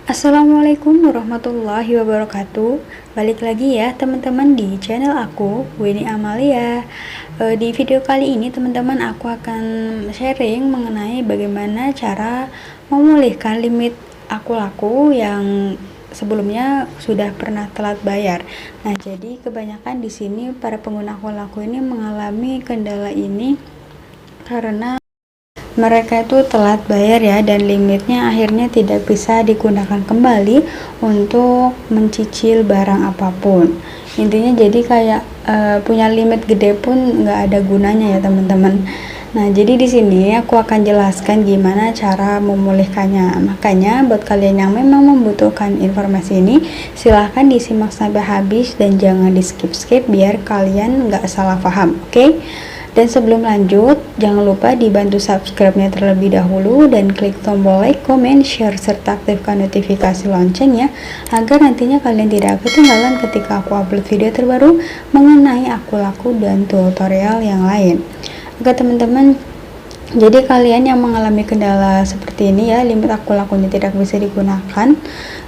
Assalamualaikum warahmatullahi wabarakatuh. Balik lagi ya teman-teman di channel aku, Winnie Amalia. Di video kali ini teman-teman aku akan sharing mengenai bagaimana cara memulihkan limit aku laku yang sebelumnya sudah pernah telat bayar. Nah, jadi kebanyakan di sini para pengguna aku laku ini mengalami kendala ini karena mereka itu telat bayar ya, dan limitnya akhirnya tidak bisa digunakan kembali untuk mencicil barang apapun. Intinya jadi kayak punya limit gede pun nggak ada gunanya ya teman-teman. Nah, jadi di sini aku akan jelaskan gimana cara memulihkannya. Makanya buat kalian yang memang membutuhkan informasi ini, silahkan disimak sampai habis dan jangan di skip-skip biar kalian nggak salah paham, oke? Dan sebelum lanjut, jangan lupa dibantu subscribe-nya terlebih dahulu dan klik tombol like, comment, share, serta aktifkan notifikasi loncengnya agar nantinya kalian tidak ketinggalan ketika aku upload video terbaru mengenai aku laku dan tutorial yang lain. Oke teman-teman, jadi kalian yang mengalami kendala seperti ini ya, limit aku lakunya tidak bisa digunakan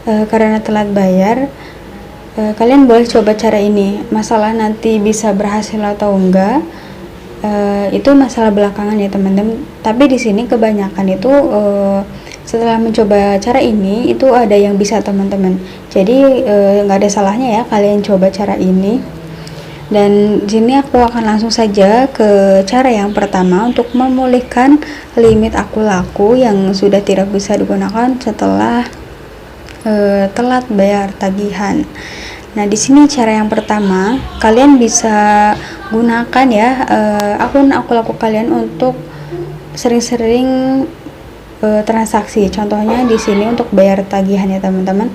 karena telat bayar, kalian boleh coba cara ini. Masalah nanti bisa berhasil atau enggak, itu masalah belakangan ya teman-teman. Tapi di sini kebanyakan itu setelah mencoba cara ini itu ada yang bisa teman-teman. Jadi nggak ada salahnya ya kalian coba cara ini. Dan di sini aku akan langsung saja ke cara yang pertama untuk memulihkan limit aku laku yang sudah tidak bisa digunakan setelah telat bayar tagihan. Nah, di sini cara yang pertama, kalian bisa gunakan ya akun aku laku kalian untuk sering-sering transaksi. Contohnya di sini untuk bayar tagihan ya teman-teman.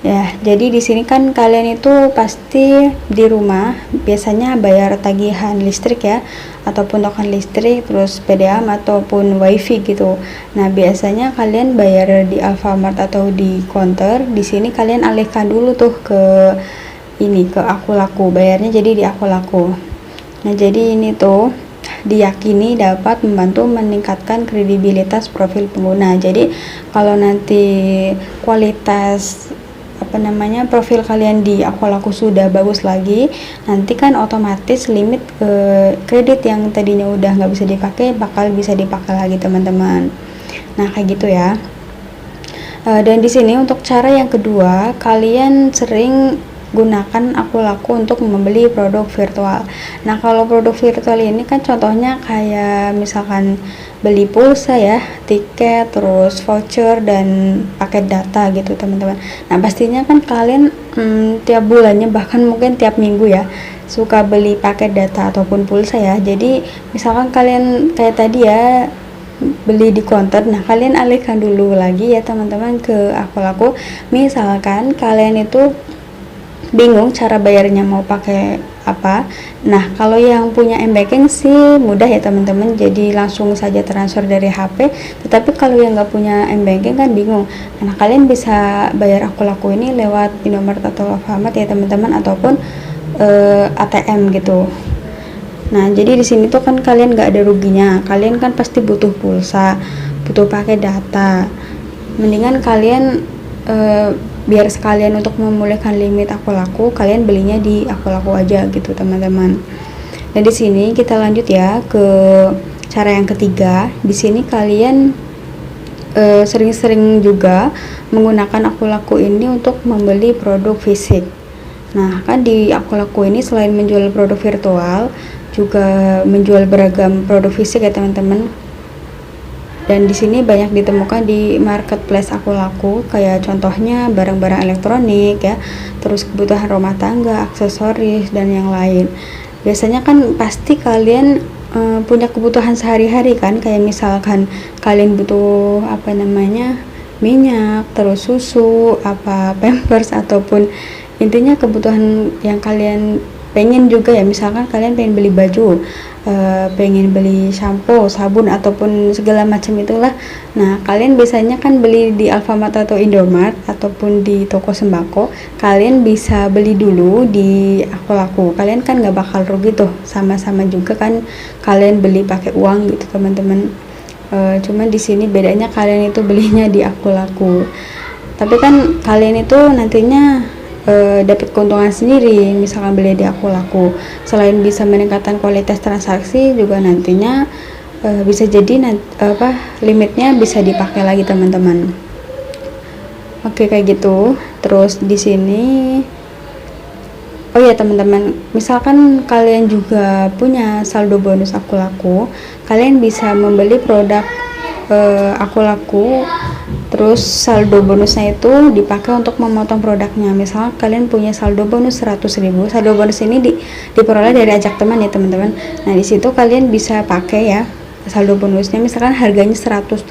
Ya, jadi di sini kan kalian itu pasti di rumah biasanya bayar tagihan listrik ya, ataupun token listrik, terus PDAM ataupun wifi gitu. Nah, biasanya kalian bayar di Alfamart atau di counter. Di sini kalian alihkan dulu tuh ke ini, ke aku laku, bayarnya jadi di aku laku. Nah, jadi ini tuh diyakini dapat membantu meningkatkan kredibilitas profil pengguna. Jadi kalau nanti kualitas profil kalian di aku laku sudah bagus lagi, nanti kan otomatis limit kredit yang tadinya udah nggak bisa dipakai bakal bisa dipakai lagi teman-teman. Nah, kayak gitu ya. Dan di sini untuk cara yang kedua, kalian sering gunakan aku laku untuk membeli produk virtual. Nah, kalau produk virtual ini kan contohnya kayak misalkan beli pulsa ya, tiket, terus voucher dan paket data gitu teman-teman. Nah, pastinya kan kalian tiap bulannya bahkan mungkin tiap minggu ya suka beli paket data ataupun pulsa ya. Jadi misalkan kalian kayak tadi ya beli di counter, nah kalian alihkan dulu lagi ya teman-teman ke aku laku. Misalkan kalian itu bingung cara bayarnya mau pakai apa. Nah, kalau yang punya m-banking sih mudah ya teman-teman, jadi langsung saja transfer dari HP. Tetapi kalau yang nggak punya m-banking kan bingung. Nah, kalian bisa bayar aku laku ini lewat Indomaret atau Alfamart ya teman-teman, ataupun ATM gitu. Nah, jadi di sini tuh kan kalian nggak ada ruginya. Kalian kan pasti butuh pulsa, butuh pakai data. Mendingan kalian biar sekalian untuk memulihkan limit aku laku, kalian belinya di aku laku aja gitu teman-teman. Dan di sini kita lanjut ya ke cara yang ketiga. Di sini kalian sering-sering juga menggunakan aku laku ini untuk membeli produk fisik. Nah, kan di aku laku ini selain menjual produk virtual, juga menjual beragam produk fisik ya teman-teman. Dan di sini banyak ditemukan di marketplace aku laku, kayak contohnya barang-barang elektronik ya, terus kebutuhan rumah tangga, aksesoris dan yang lain. Biasanya kan pasti kalian punya kebutuhan sehari-hari kan, kayak misalkan kalian butuh minyak, terus susu, pampers, ataupun intinya kebutuhan yang kalian pengen juga ya. Misalkan kalian pengen beli baju, pengen beli shampoo, sabun, ataupun segala macam itulah. Nah, kalian biasanya kan beli di Alfamart atau Indomart ataupun di toko sembako. Kalian bisa beli dulu di aku laku. Kalian kan nggak bakal rugi tuh, sama-sama juga kan kalian beli pakai uang gitu teman-teman. Cuman di sini bedanya kalian itu belinya di aku laku. Tapi kan kalian itu nantinya dapat keuntungan sendiri misalkan beli di Aku Laku. Selain bisa meningkatkan kualitas transaksi, juga nantinya bisa jadi limitnya bisa dipakai lagi teman-teman. Oke, kayak gitu. Terus di sini, oh ya teman-teman, misalkan kalian juga punya saldo bonus Aku Laku, kalian bisa membeli produk Aku Laku, terus saldo bonusnya itu dipakai untuk memotong produknya. Misal kalian punya saldo bonus 100.000, saldo bonus ini diperoleh dari ajak teman ya teman-teman. Nah di situ kalian bisa pakai ya saldo bonusnya, misalkan harganya 100.000,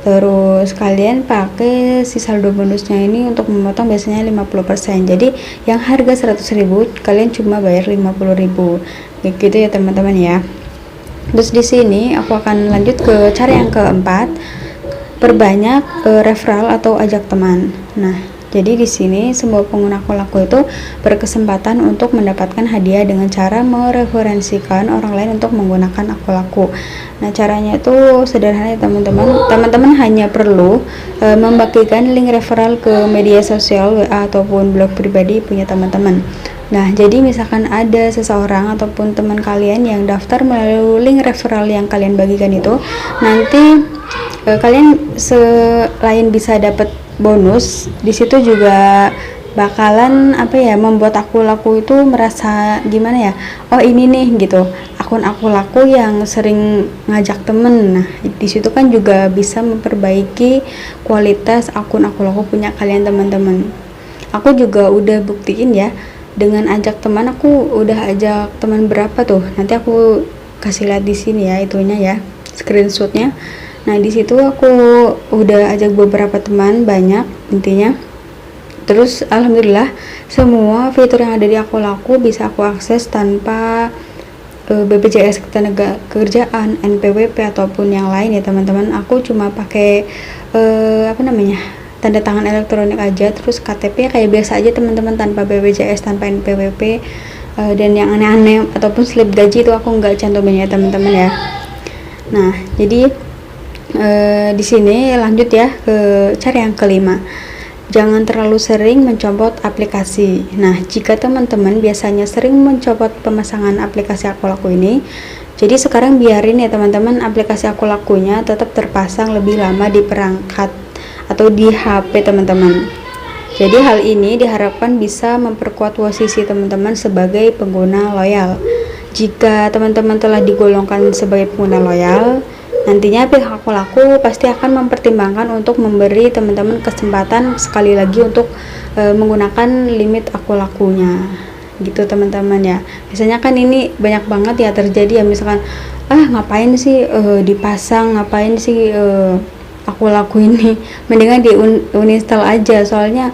terus kalian pakai si saldo bonusnya ini untuk memotong biasanya 50%. Jadi yang harga 100.000 kalian cuma bayar 50.000 gitu ya teman-teman ya. Terus di sini aku akan lanjut ke cara yang keempat, perbanyak referral atau ajak teman. Nah, jadi di sini semua pengguna Aku Laku itu berkesempatan untuk mendapatkan hadiah dengan cara mereferensikan orang lain untuk menggunakan Aku Laku. Nah, caranya itu sederhana ya teman-teman. Teman-teman hanya perlu membagikan link referral ke media sosial WA ataupun blog pribadi punya teman-teman. Nah, jadi misalkan ada seseorang ataupun teman kalian yang daftar melalui link referral yang kalian bagikan itu, nanti kalian selain bisa dapat bonus, di situ juga bakalan membuat Aku Laku itu merasa gimana ya, oh ini nih gitu akun Aku Laku yang sering ngajak temen. Nah di situ kan juga bisa memperbaiki kualitas akun Aku Laku punya kalian teman-teman. Aku juga udah buktiin ya, dengan ajak teman. Aku udah ajak teman berapa tuh, nanti aku kasih lihat di sini ya, itunya ya, screenshotnya. Nah di situ aku udah ajak beberapa teman, banyak intinya. Terus alhamdulillah semua fitur yang ada di Aku Laku bisa aku akses tanpa BPJS Ketenagakerjaan, NPWP ataupun yang lain ya teman-teman. Aku cuma pakai tanda tangan elektronik aja, terus KTP kayak biasa aja teman-teman, tanpa BPJS, tanpa NPWP, dan yang aneh-aneh ataupun slip gaji itu aku nggak cantumin ya teman-teman ya. Nah jadi di sini lanjut ya ke cara yang kelima, jangan terlalu sering mencopot aplikasi. Nah jika teman-teman biasanya sering mencopot pemasangan aplikasi Aku Laku ini, jadi sekarang biarin ya teman-teman aplikasi Aku Lakunya tetap terpasang lebih lama di perangkat atau di HP teman-teman. Jadi hal ini diharapkan bisa memperkuat posisi teman-teman sebagai pengguna loyal. Jika teman-teman telah digolongkan sebagai pengguna loyal, nantinya pihak Aku Laku pasti akan mempertimbangkan untuk memberi teman-teman kesempatan sekali lagi untuk menggunakan limit Aku Lakunya gitu teman-teman ya. Biasanya kan ini banyak banget ya terjadi ya, misalkan ngapain sih dipasang, ngapain sih Aku Laku ini, mendingan di uninstall aja, soalnya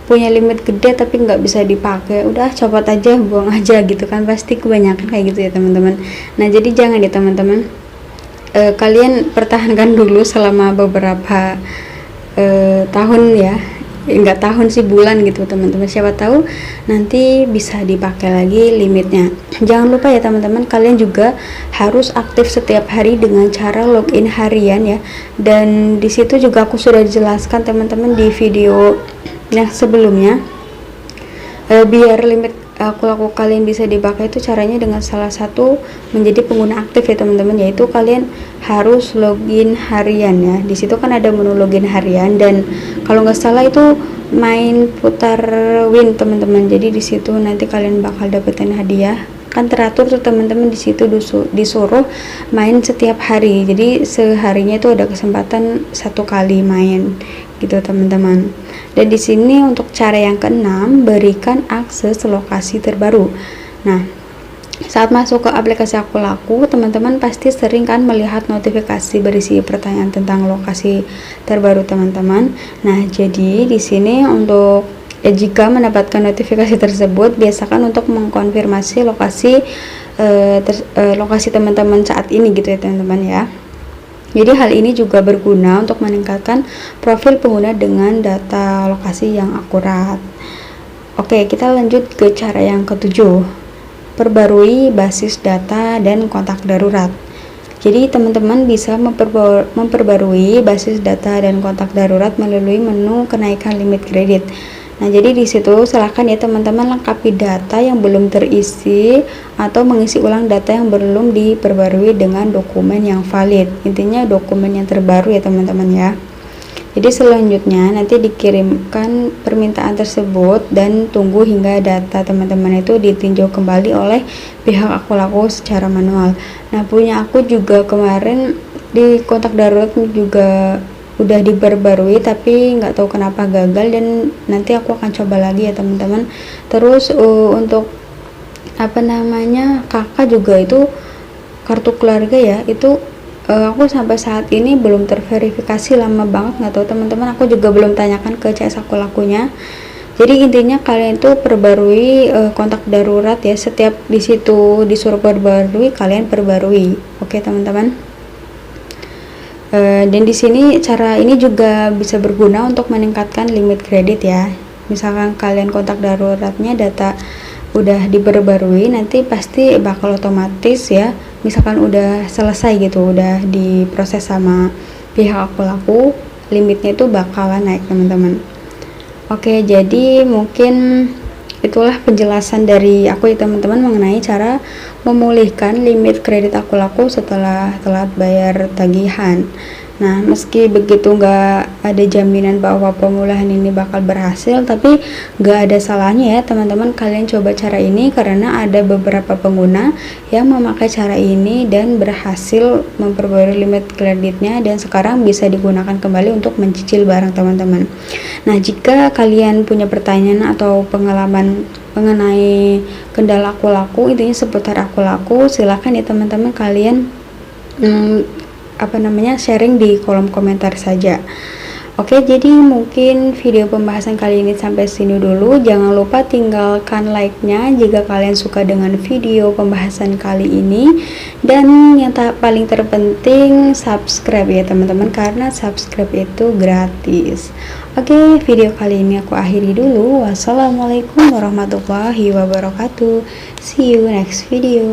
punya limit gede tapi nggak bisa dipakai, udah copot aja, buang aja gitu kan, pasti kebanyakan kayak gitu ya teman-teman. Nah jadi jangan ya teman-teman, kalian pertahankan dulu selama beberapa tahun ya, enggak tahun sih, bulan gitu teman-teman, siapa tahu nanti bisa dipakai lagi limitnya. Jangan lupa ya teman-teman, kalian juga harus aktif setiap hari dengan cara login harian ya, dan di situ juga aku sudah jelaskan teman-teman di video yang sebelumnya. Biar limit Aku Laku kalian bisa dipakai itu caranya dengan salah satu menjadi pengguna aktif ya teman-teman, yaitu kalian harus login harian ya. Di situ kan ada menu login harian, dan kalau nggak salah itu main putar win teman-teman. Jadi di situ nanti kalian bakal dapetin hadiah, kan teratur tuh teman-teman. Di situ disuruh main setiap hari, jadi seharinya itu ada kesempatan 1 kali main gitu teman-teman. Dan di sini untuk cara yang keenam, berikan akses lokasi terbaru. Nah saat masuk ke aplikasi Aku Laku, teman-teman pasti sering kan melihat notifikasi berisi pertanyaan tentang lokasi terbaru teman-teman. Nah jadi di sini untuk jika mendapatkan notifikasi tersebut, biasakan untuk mengkonfirmasi lokasi lokasi teman-teman saat ini gitu ya teman-teman ya. Jadi hal ini juga berguna untuk meningkatkan profil pengguna dengan data lokasi yang akurat. Oke, kita lanjut ke cara yang ketujuh, perbarui basis data dan kontak darurat. Jadi teman-teman bisa memperbarui basis data dan kontak darurat melalui menu kenaikan limit kredit. Nah, jadi di situ silahkan ya teman-teman lengkapi data yang belum terisi atau mengisi ulang data yang belum diperbarui dengan dokumen yang valid. Intinya dokumen yang terbaru ya teman-teman ya. Jadi selanjutnya nanti dikirimkan permintaan tersebut dan tunggu hingga data teman-teman itu ditinjau kembali oleh pihak Aku Laku secara manual. Nah, punya aku juga kemarin di kontak darurat juga udah diperbarui tapi nggak tahu kenapa gagal, dan nanti aku akan coba lagi ya teman-teman. Terus untuk kakak juga itu kartu keluarga ya, itu aku sampai saat ini belum terverifikasi, lama banget, nggak tahu teman-teman, aku juga belum tanyakan ke CS Aku Lakunya. Jadi intinya kalian tuh perbarui kontak darurat ya, setiap di situ disuruh perbarui kalian perbarui. Oke teman-teman. Dan di sini cara ini juga bisa berguna untuk meningkatkan limit kredit ya. Misalkan kalian kontak daruratnya data udah diperbarui, nanti pasti bakal otomatis ya, misalkan udah selesai gitu, udah diproses sama pihak Aku Laku, limitnya itu bakalan naik teman-teman. Oke, jadi mungkin itulah penjelasan dari aku ya teman-teman mengenai cara memulihkan limit kredit Aku Laku setelah telat bayar tagihan. Nah, meski begitu nggak ada jaminan bahwa pemulihan ini bakal berhasil, tapi nggak ada salahnya ya teman-teman kalian coba cara ini, karena ada beberapa pengguna yang memakai cara ini dan berhasil memperbarui limit kreditnya dan sekarang bisa digunakan kembali untuk mencicil barang teman-teman. Nah, jika kalian punya pertanyaan atau pengalaman mengenai kendala Aku Laku, intinya seputar Aku Laku, silahkan ya teman-teman kalian sharing di kolom komentar saja. Oke, jadi mungkin video pembahasan kali ini sampai sini dulu. Jangan lupa tinggalkan like-nya jika kalian suka dengan video pembahasan kali ini, dan yang paling terpenting subscribe ya teman-teman, karena subscribe itu gratis. Oke, video kali ini aku akhiri dulu. Wassalamualaikum warahmatullahi wabarakatuh. See you next video.